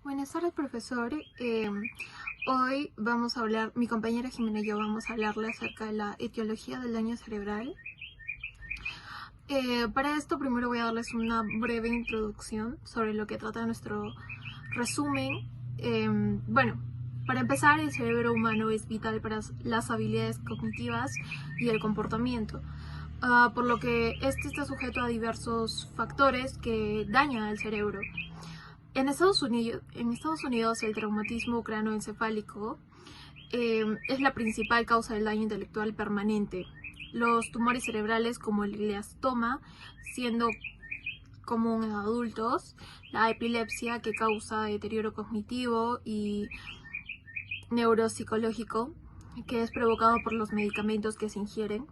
Buenas tardes, profesor. Hoy vamos a hablar, mi compañera Jimena y yo vamos a hablarle acerca de la etiología del daño cerebral. Para esto primero voy a darles una breve introducción sobre lo que trata nuestro resumen. Bueno, para empezar, el cerebro humano es vital para las habilidades cognitivas y el comportamiento, por lo que este está sujeto a diversos factores que dañan al cerebro. En Estados Unidos el traumatismo cráneoencefálico es la principal causa del daño intelectual permanente. Los tumores cerebrales como el glioma, siendo común en adultos, la epilepsia que causa deterioro cognitivo y neuropsicológico, que es provocado por los medicamentos que se ingieren.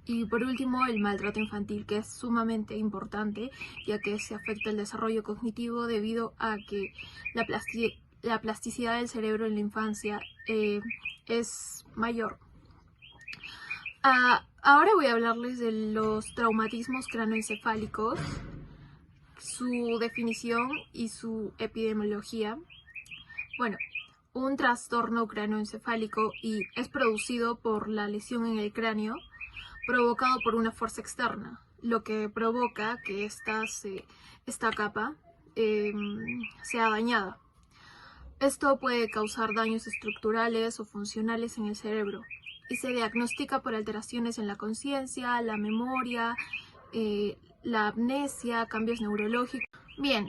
Y por último, el maltrato infantil, que es sumamente importante, ya que se afecta el desarrollo cognitivo debido a que la plasticidad del cerebro en la infancia es mayor. Ahora voy a hablarles de los traumatismos cráneoencefálicos, su definición y su epidemiología. Bueno, un trastorno cráneoencefálico es producido por la lesión en el cráneo provocado por una fuerza externa, lo que provoca que esta capa sea dañada. Esto puede causar daños estructurales o funcionales en el cerebro y se diagnostica por alteraciones en la conciencia, la memoria, la amnesia, cambios neurológicos. Bien,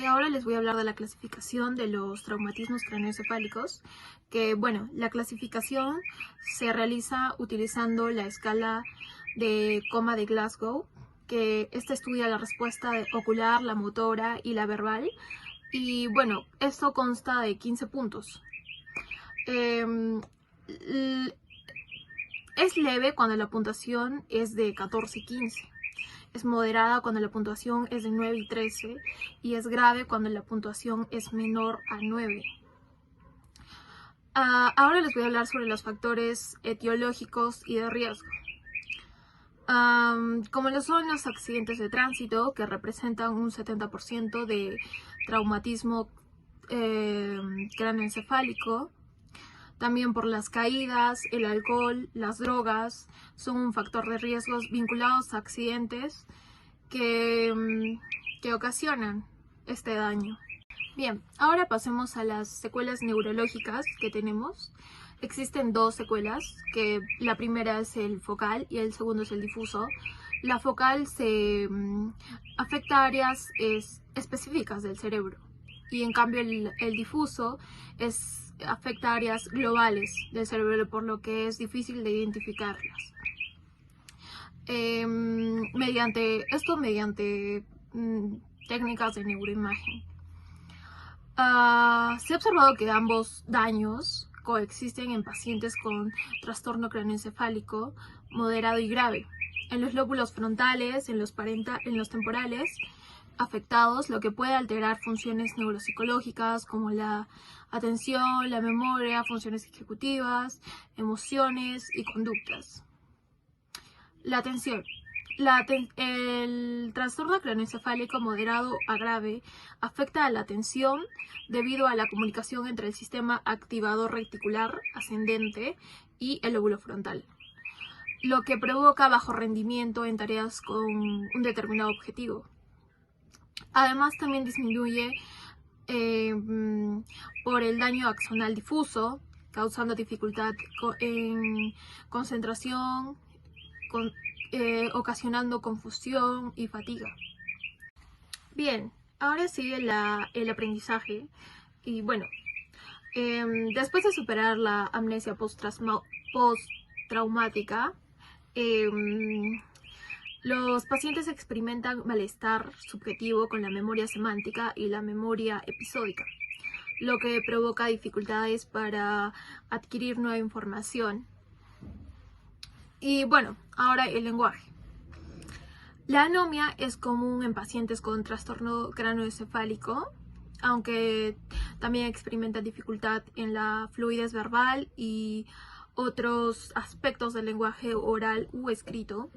ahora les voy a hablar de la clasificación de los traumatismos craneoencefálicos, que bueno, la clasificación se realiza utilizando la escala de coma de Glasgow, que esta estudia la respuesta ocular, la motora y la verbal, y bueno, esto consta de 15 puntos. Es leve cuando la puntuación es de 14 y 15. Es moderada cuando la puntuación es de 9 y 13 y es grave cuando la puntuación es menor a 9. Ahora les voy a hablar sobre los factores etiológicos y de riesgo. Como lo son los accidentes de tránsito, que representan un 70% de traumatismo cráneoencefálico. También por las caídas, el alcohol, las drogas son un factor de riesgos vinculados a accidentes que ocasionan este daño. Bien, ahora pasemos a las secuelas neurológicas que tenemos. Existen dos secuelas, que la primera es el focal y el segundo es el difuso. La focal se afecta a áreas específicas del cerebro y en cambio el difuso afecta áreas globales del cerebro, por lo que es difícil de identificarlas. Mediante técnicas de neuroimagen. Se ha observado que ambos daños coexisten en pacientes con trastorno craneoencefálico moderado y grave. En los lóbulos frontales, en los temporales afectados, lo que puede alterar funciones neuropsicológicas como la atención, la memoria, funciones ejecutivas, emociones y conductas. La atención. El trastorno craneoencefálico moderado a grave afecta a la atención debido a la comunicación entre el sistema activador reticular ascendente y el lóbulo frontal, lo que provoca bajo rendimiento en tareas con un determinado objetivo. Además, también disminuye por el daño axonal difuso, causando dificultad en concentración, ocasionando confusión y fatiga. Bien, ahora sigue el aprendizaje. Y bueno, después de superar la amnesia postraumática, los pacientes experimentan malestar subjetivo con la memoria semántica y la memoria episódica, lo que provoca dificultades para adquirir nueva información. Y bueno, ahora el lenguaje. La anomia es común en pacientes con trastorno cráneoencefálico, aunque también experimentan dificultad en la fluidez verbal y otros aspectos del lenguaje oral u escrito.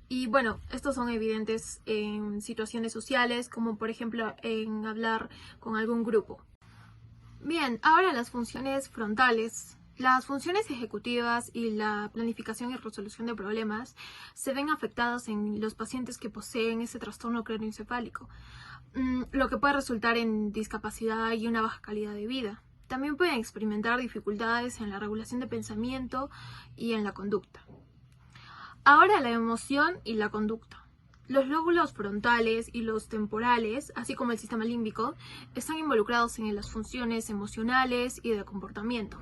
Y bueno, estos son evidentes en situaciones sociales, como por ejemplo en hablar con algún grupo. Bien, ahora las funciones frontales. Las funciones ejecutivas y la planificación y resolución de problemas se ven afectadas en los pacientes que poseen ese trastorno cráneoencefálico, lo que puede resultar en discapacidad y una baja calidad de vida. También pueden experimentar dificultades en la regulación de pensamiento y en la conducta. Ahora la emoción y la conducta. Los lóbulos frontales y los temporales, así como el sistema límbico, están involucrados en las funciones emocionales y de comportamiento.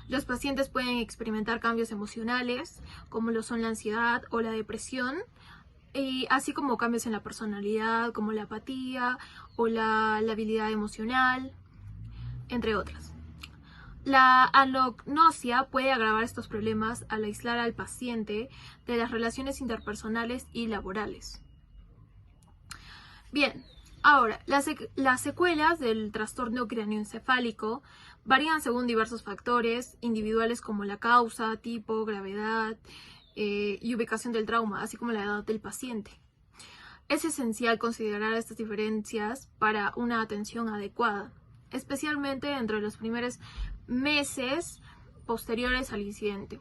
Los pacientes pueden experimentar cambios emocionales, como lo son la ansiedad o la depresión, y así como cambios en la personalidad, como la apatía o la habilidad emocional, entre otras. La anognosia puede agravar estos problemas al aislar al paciente de las relaciones interpersonales y laborales. Bien, ahora, las secuelas del trastorno cráneoencefálico varían según diversos factores individuales como la causa, tipo, gravedad y ubicación del trauma, así como la edad del paciente. Es esencial considerar estas diferencias para una atención adecuada, especialmente entre los primeros meses posteriores al incidente,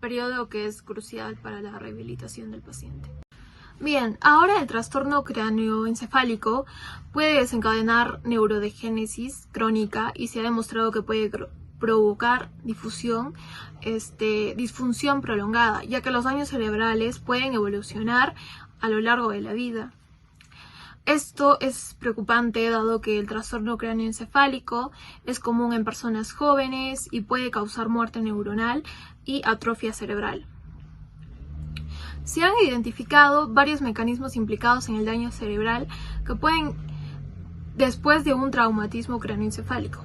periodo que es crucial para la rehabilitación del paciente. Bien, ahora el trastorno cráneoencefálico puede desencadenar neurodegénesis crónica y se ha demostrado que puede provocar disfunción prolongada, ya que los daños cerebrales pueden evolucionar a lo largo de la vida. Esto es preocupante dado que el trastorno cráneoencefálico es común en personas jóvenes y puede causar muerte neuronal y atrofia cerebral. Se han identificado varios mecanismos implicados en el daño cerebral que pueden después de un traumatismo cráneoencefálico.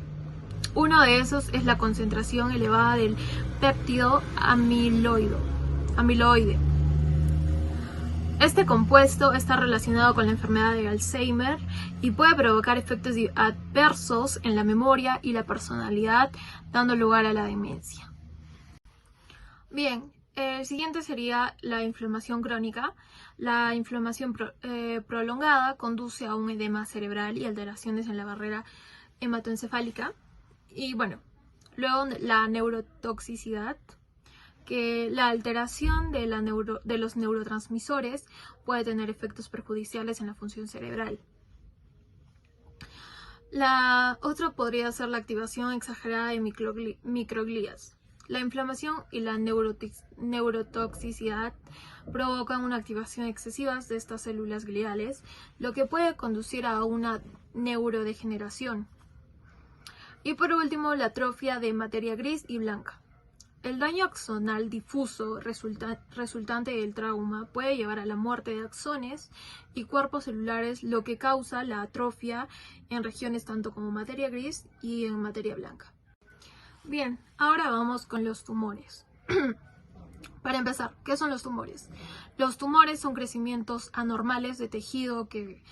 Uno de esos es la concentración elevada del péptido amiloide. Este compuesto está relacionado con la enfermedad de Alzheimer y puede provocar efectos adversos en la memoria y la personalidad, dando lugar a la demencia. Bien, el siguiente sería la inflamación crónica. La inflamación prolongada conduce a un edema cerebral y alteraciones en la barrera hematoencefálica. Y bueno, luego la neurotoxicidad, que la alteración de los neurotransmisores puede tener efectos perjudiciales en la función cerebral. La otra podría ser la activación exagerada de microglías. La inflamación y la neurotoxicidad provocan una activación excesiva de estas células gliales, lo que puede conducir a una neurodegeneración. Y por último, la atrofia de materia gris y blanca. El daño axonal difuso resultante del trauma puede llevar a la muerte de axones y cuerpos celulares, lo que causa la atrofia en regiones tanto como materia gris y en materia blanca. Bien, ahora vamos con los tumores. Para empezar, ¿qué son los tumores? Los tumores son crecimientos anormales de tejido que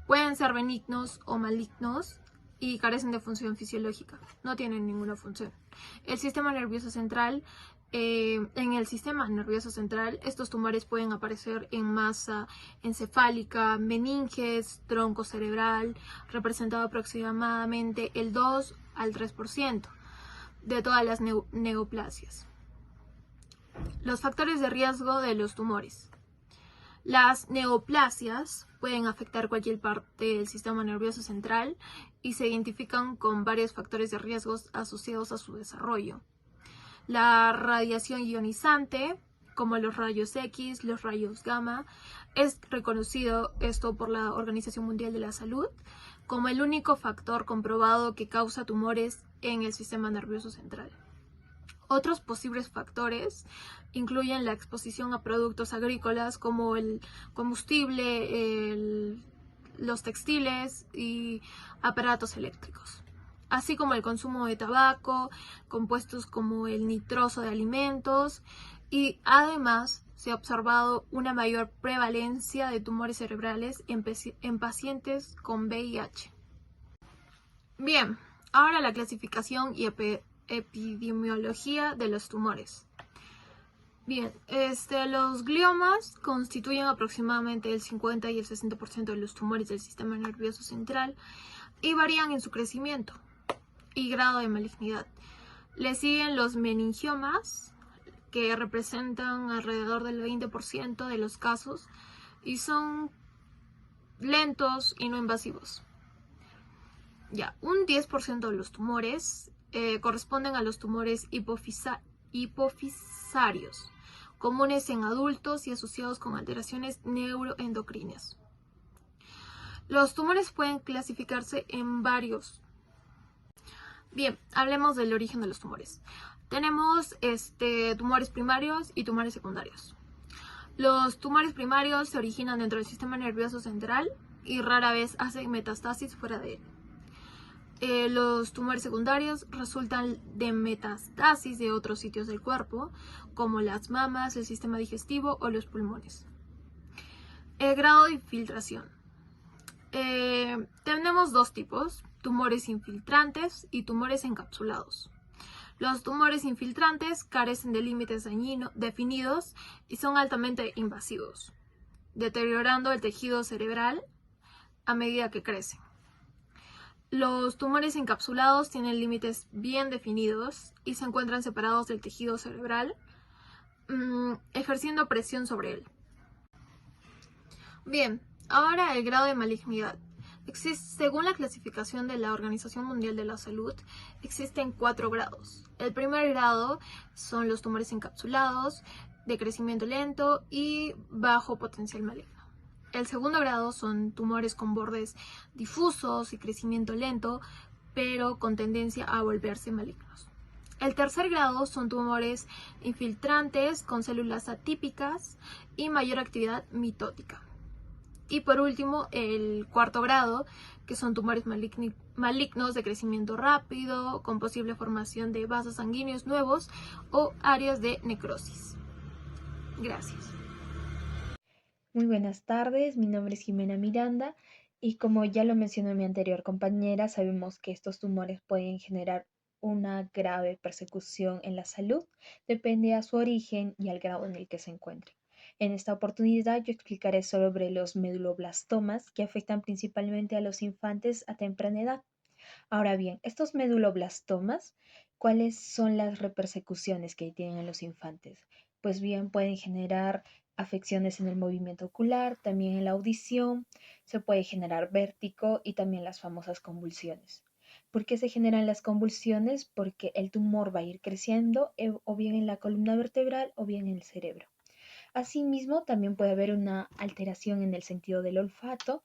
pueden ser benignos o malignos y carecen de función fisiológica, no tienen ninguna función. En el sistema nervioso central, estos tumores pueden aparecer en masa encefálica, meninges, tronco cerebral, representado aproximadamente el 2 al 3% de todas las neoplasias. Los factores de riesgo de los tumores. Las neoplasias pueden afectar cualquier parte del sistema nervioso central y se identifican con varios factores de riesgos asociados a su desarrollo. La radiación ionizante, como los rayos X, los rayos gamma, es reconocido esto por la Organización Mundial de la Salud como el único factor comprobado que causa tumores en el sistema nervioso central. Otros posibles factores incluyen la exposición a productos agrícolas como el combustible, los textiles y aparatos eléctricos, así como el consumo de tabaco, compuestos como el nitroso de alimentos, y además se ha observado una mayor prevalencia de tumores cerebrales en pacientes con VIH. Bien, ahora la clasificación y epidemiología de los tumores. Bien, los gliomas constituyen aproximadamente el 50 y el 60% de los tumores del sistema nervioso central y varían en su crecimiento y grado de malignidad. Le siguen los meningiomas, que representan alrededor del 20% de los casos y son lentos y no invasivos. Ya, un 10% de los tumores corresponden a los tumores hipofisarios, comunes en adultos y asociados con alteraciones neuroendocrinas. Los tumores pueden clasificarse en varios. Bien, hablemos del origen de los tumores. Tenemos tumores primarios y tumores secundarios. Los tumores primarios se originan dentro del sistema nervioso central y rara vez hacen metastasis fuera de él. Los tumores secundarios resultan de metastasis de otros sitios del cuerpo, como las mamas, el sistema digestivo o los pulmones. El grado de infiltración. Tenemos dos tipos, tumores infiltrantes y tumores encapsulados. Los tumores infiltrantes carecen de límites definidos y son altamente invasivos, deteriorando el tejido cerebral a medida que crecen. Los tumores encapsulados tienen límites bien definidos y se encuentran separados del tejido cerebral, ejerciendo presión sobre él. Bien, ahora el grado de malignidad. Según la clasificación de la Organización Mundial de la Salud, existen 4 grados. El primer grado son los tumores encapsulados, de crecimiento lento y bajo potencial maligno. El segundo grado son tumores con bordes difusos y crecimiento lento, pero con tendencia a volverse malignos. El tercer grado son tumores infiltrantes con células atípicas y mayor actividad mitótica. Y por último, el cuarto grado, que son tumores malignos de crecimiento rápido, con posible formación de vasos sanguíneos nuevos o áreas de necrosis. Gracias. Muy buenas tardes, mi nombre es Jimena Miranda y como ya lo mencionó mi anterior compañera, sabemos que estos tumores pueden generar una grave persecución en la salud, depende a su origen y al grado en el que se encuentre. En esta oportunidad yo explicaré sobre los meduloblastomas que afectan principalmente a los infantes a temprana edad. Ahora bien, estos meduloblastomas, ¿cuáles son las repercusiones que tienen en los infantes? Pues bien, pueden generar afecciones en el movimiento ocular, también en la audición, se puede generar vértigo y también las famosas convulsiones. ¿Por qué se generan las convulsiones? Porque el tumor va a ir creciendo o bien en la columna vertebral o bien en el cerebro. Asimismo, también puede haber una alteración en el sentido del olfato,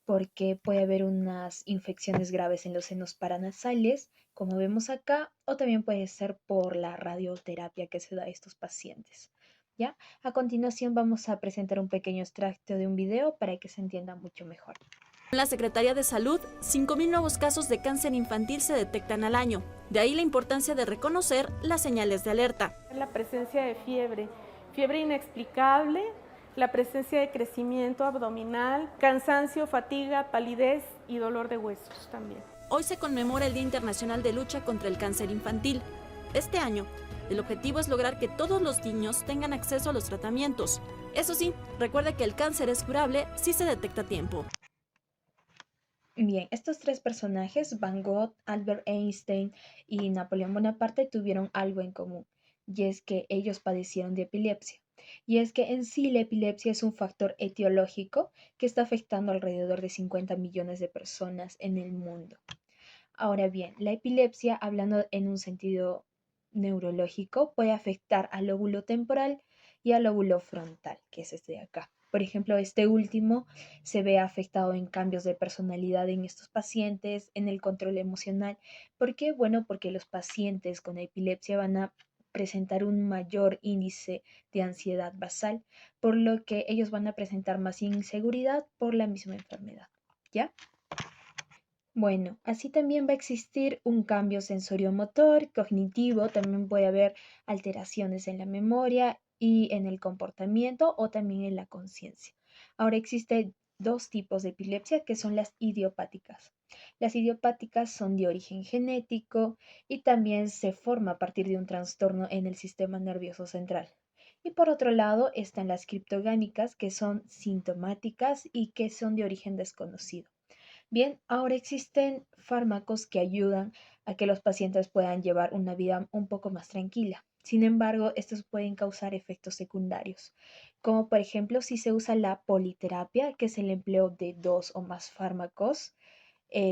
porque puede haber unas infecciones graves en los senos paranasales, como vemos acá, o también puede ser por la radioterapia que se da a estos pacientes. ¿Ya? A continuación vamos a presentar un pequeño extracto de un video para que se entienda mucho mejor. En la Secretaría de Salud, 5.000 nuevos casos de cáncer infantil se detectan al año. De ahí la importancia de reconocer las señales de alerta. La presencia de fiebre inexplicable, la presencia de crecimiento abdominal, cansancio, fatiga, palidez y dolor de huesos también. Hoy se conmemora el Día Internacional de Lucha contra el Cáncer Infantil. Este año, el objetivo es lograr que todos los niños tengan acceso a los tratamientos. Eso sí, recuerde que el cáncer es curable si se detecta a tiempo. Bien, estos 3 personajes, Van Gogh, Albert Einstein y Napoleón Bonaparte, tuvieron algo en común, y es que ellos padecieron de epilepsia. Y es que en sí la epilepsia es un factor etiológico que está afectando alrededor de 50 millones de personas en el mundo. Ahora bien, la epilepsia, hablando en un sentido neurológico, puede afectar al lóbulo temporal y al lóbulo frontal, que es este de acá. Por ejemplo, este último se ve afectado en cambios de personalidad en estos pacientes, en el control emocional. ¿Por qué? Bueno, porque los pacientes con epilepsia van a presentar un mayor índice de ansiedad basal, por lo que ellos van a presentar más inseguridad por la misma enfermedad. ¿Ya? Bueno, así también va a existir un cambio sensoriomotor, cognitivo, también puede haber alteraciones en la memoria y en el comportamiento o también en la conciencia. Ahora existen dos tipos de epilepsia que son las idiopáticas. Las idiopáticas son de origen genético y también se forma a partir de un trastorno en el sistema nervioso central. Y por otro lado están las criptogámicas, que son sintomáticas y que son de origen desconocido. Bien, ahora existen fármacos que ayudan a que los pacientes puedan llevar una vida un poco más tranquila. Sin embargo, estos pueden causar efectos secundarios, como por ejemplo si se usa la politerapia, que es el empleo de dos o más fármacos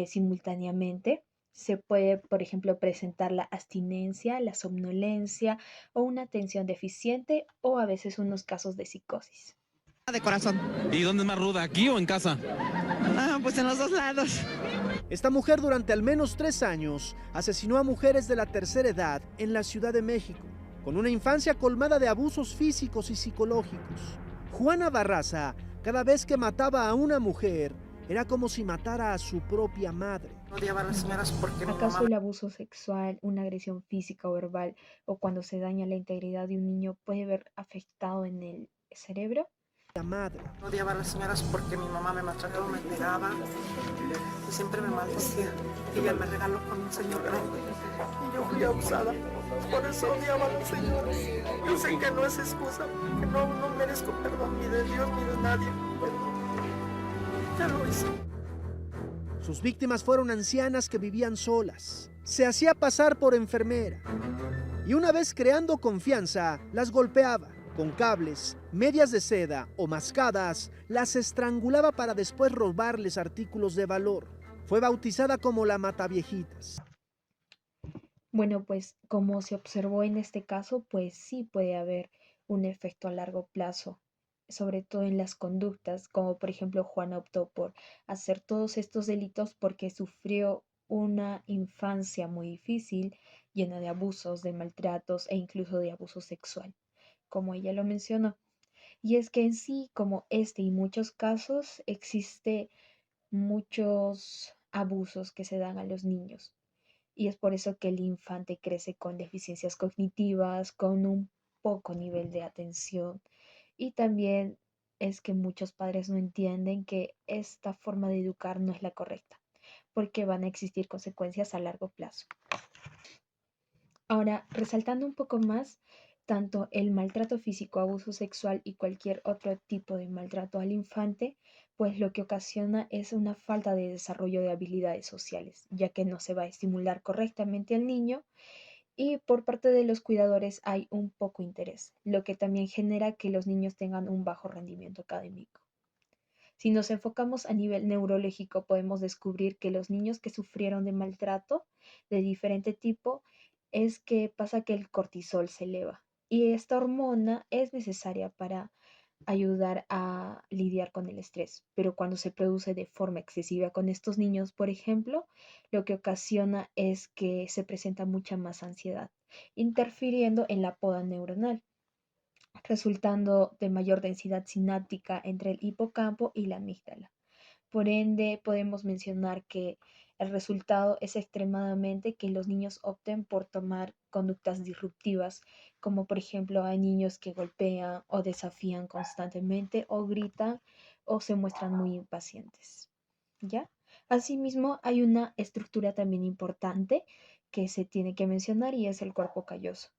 simultáneamente. Se puede, por ejemplo, presentar la abstinencia, la somnolencia o una atención deficiente o a veces unos casos de psicosis. De corazón. ¿Y dónde es más ruda, aquí o en casa? Pues en los dos lados. Esta mujer durante al menos 3 años asesinó a mujeres de la tercera edad en la Ciudad de México, con una infancia colmada de abusos físicos y psicológicos. Juana Barraza, cada vez que mataba a una mujer, era como si matara a su propia madre. Odiaba a las señoras porque mi ¿Acaso mamá el abuso sexual, una agresión física o verbal o cuando se daña la integridad de un niño puede ver afectado en el cerebro? La madre. odiaba a las señoras porque mi mamá me maltrataba, me pegaba y siempre me maldecía. Y ella me regaló con un señor grande y yo fui abusada. Por eso odiaba a las señoras. Yo sé que no es excusa, que no merezco perdón ni de Dios ni de nadie, pero ya lo hice. Sus víctimas fueron ancianas que vivían solas. Se hacía pasar por enfermera. Y una vez creando confianza, las golpeaba. Con cables, medias de seda o mascadas, las estrangulaba para después robarles artículos de valor. Fue bautizada como la Mataviejitas. Bueno, pues como se observó en este caso, pues sí puede haber un efecto a largo plazo, sobre todo en las conductas, como por ejemplo Juana optó por hacer todos estos delitos porque sufrió una infancia muy difícil, llena de abusos, de maltratos e incluso de abuso sexual, como ella lo mencionó. Y es que en sí, como este y muchos casos, existe muchos abusos que se dan a los niños. Y es por eso que el infante crece con deficiencias cognitivas, con un poco nivel de atención. Y también es que muchos padres no entienden que esta forma de educar no es la correcta, porque van a existir consecuencias a largo plazo. Ahora, resaltando un poco más, tanto el maltrato físico, abuso sexual y cualquier otro tipo de maltrato al infante, pues lo que ocasiona es una falta de desarrollo de habilidades sociales, ya que no se va a estimular correctamente al niño y por parte de los cuidadores hay un poco interés, lo que también genera que los niños tengan un bajo rendimiento académico. Si nos enfocamos a nivel neurológico, podemos descubrir que los niños que sufrieron de maltrato de diferente tipo es que pasa que el cortisol se eleva y esta hormona es necesaria para ayudar a lidiar con el estrés, pero cuando se produce de forma excesiva con estos niños, por ejemplo, lo que ocasiona es que se presenta mucha más ansiedad, interfiriendo en la poda neuronal, resultando de mayor densidad sináptica entre el hipocampo y la amígdala. Por ende, podemos mencionar que el resultado es extremadamente que los niños opten por tomar conductas disruptivas, como por ejemplo hay niños que golpean o desafían constantemente o gritan o se muestran muy impacientes. ¿Ya? Asimismo, hay una estructura también importante que se tiene que mencionar y es el cuerpo calloso,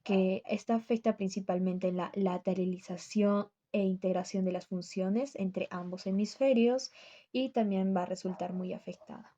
que esta afecta principalmente en la lateralización e integración de las funciones entre ambos hemisferios y también va a resultar muy afectada.